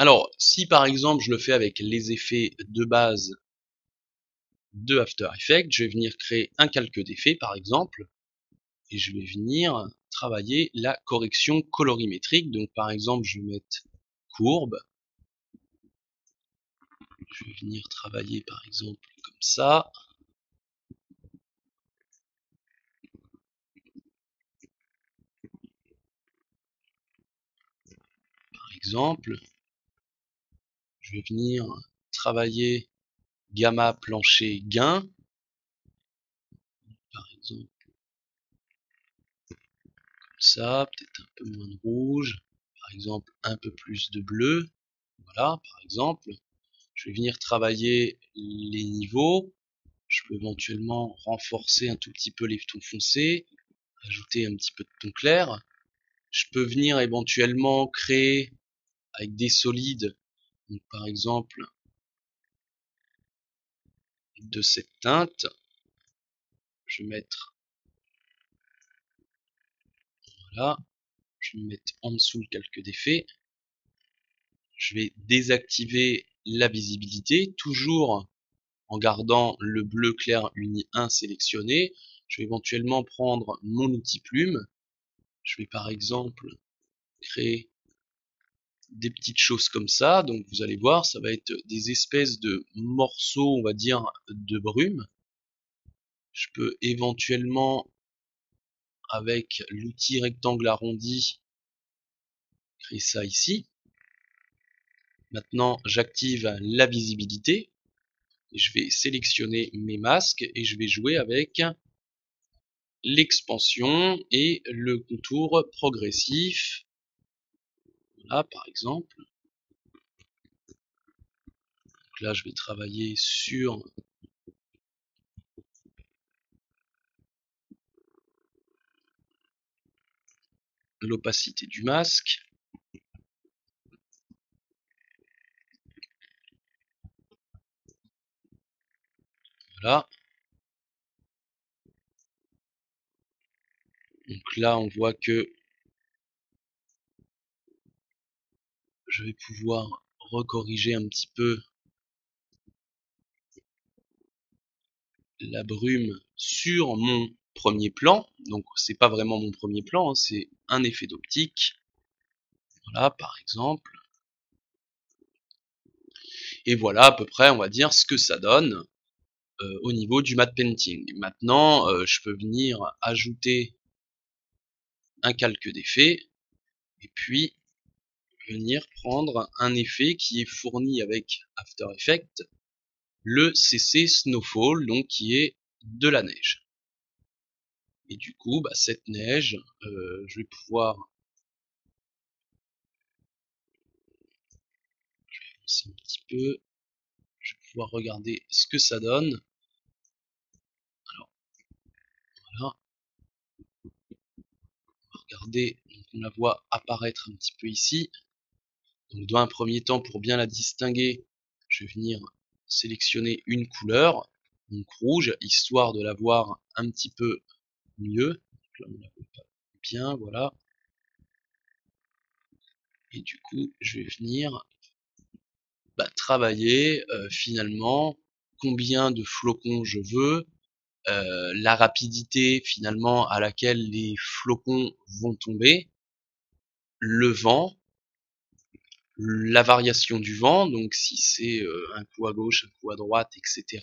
Alors, si par exemple je le fais avec les effets de base de After Effects, je vais venir créer un calque d'effets par exemple, et je vais venir travailler la correction colorimétrique. Donc par exemple, je vais mettre courbe, je vais venir travailler par exemple comme ça. Par exemple, je vais venir travailler gamma plancher gain, par exemple comme ça, peut-être un peu moins de rouge, par exemple un peu plus de bleu, voilà, par exemple. Je vais venir travailler les niveaux, je peux éventuellement renforcer un tout petit peu les tons foncés, ajouter un petit peu de ton clair. Je peux venir éventuellement créer avec des solides, donc par exemple de cette teinte. Je vais mettre, voilà, je vais mettre en dessous le calque d'effet. Je vais désactiver la visibilité, toujours en gardant le bleu clair uni 1 sélectionné. Je vais éventuellement prendre mon outil plume. Je vais par exemple créer des petites choses comme ça. Donc vous allez voir, ça va être des espèces de morceaux, on va dire, de brume. Je peux éventuellement, avec l'outil rectangle arrondi, créer ça ici. Maintenant, j'active la visibilité. Et je vais sélectionner mes masques et je vais jouer avec l'expansion et le contour progressif. Là, par exemple. Donc là, je vais travailler sur l'opacité du masque. Voilà. Donc là, on voit que je vais pouvoir recorriger un petit peu la brume sur mon premier plan. Donc c'est pas vraiment mon premier plan, hein, c'est un effet d'optique. Voilà, par exemple. Et voilà à peu près, on va dire, ce que ça donne au niveau du matte painting. Maintenant, je peux venir ajouter un calque d'effet et puis venir prendre un effet qui est fourni avec After Effects, le CC Snowfall, donc qui est de la neige. Et du coup, bah, cette neige, je vais pouvoir, je vais avancer un petit peu, je vais pouvoir regarder ce que ça donne. Alors voilà, on va regarder, donc on la voit apparaître un petit peu ici. Donc dans un premier temps, pour bien la distinguer, je vais venir sélectionner une couleur, donc rouge, histoire de la voir un petit peu mieux. Donc là, on la voit pas bien, voilà. Et du coup, je vais venir travailler finalement combien de flocons je veux, la rapidité finalement à laquelle les flocons vont tomber, le vent, la variation du vent, donc si c'est un coup à gauche, un coup à droite, etc.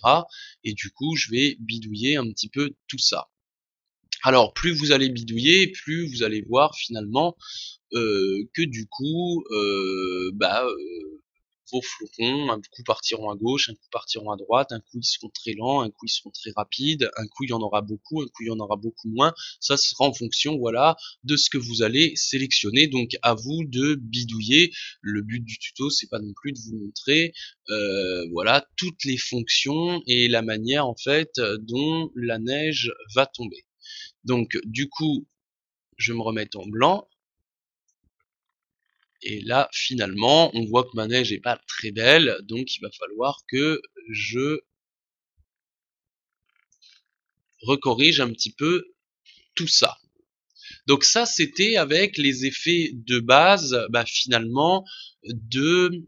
Et du coup, je vais bidouiller un petit peu tout ça. Alors, plus vous allez bidouiller, plus vous allez voir finalement que du coup, vos flocons, un coup partiront à gauche, un coup partiront à droite, un coup ils seront très lents, un coup ils seront très rapides, un coup il y en aura beaucoup, un coup il y en aura beaucoup moins. Ça sera en fonction, voilà, de ce que vous allez sélectionner. Donc à vous de bidouiller. Le but du tuto, c'est pas non plus de vous montrer, voilà, toutes les fonctions et la manière en fait dont la neige va tomber. Donc du coup, je vais me remettre en blanc. Et là, finalement, on voit que ma neige est pas très belle, donc il va falloir que je recorrige un petit peu tout ça. Donc ça, c'était avec les effets de base, finalement, de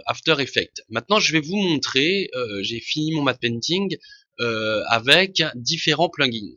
After Effects. Maintenant, je vais vous montrer, j'ai fini mon matte painting avec différents plugins.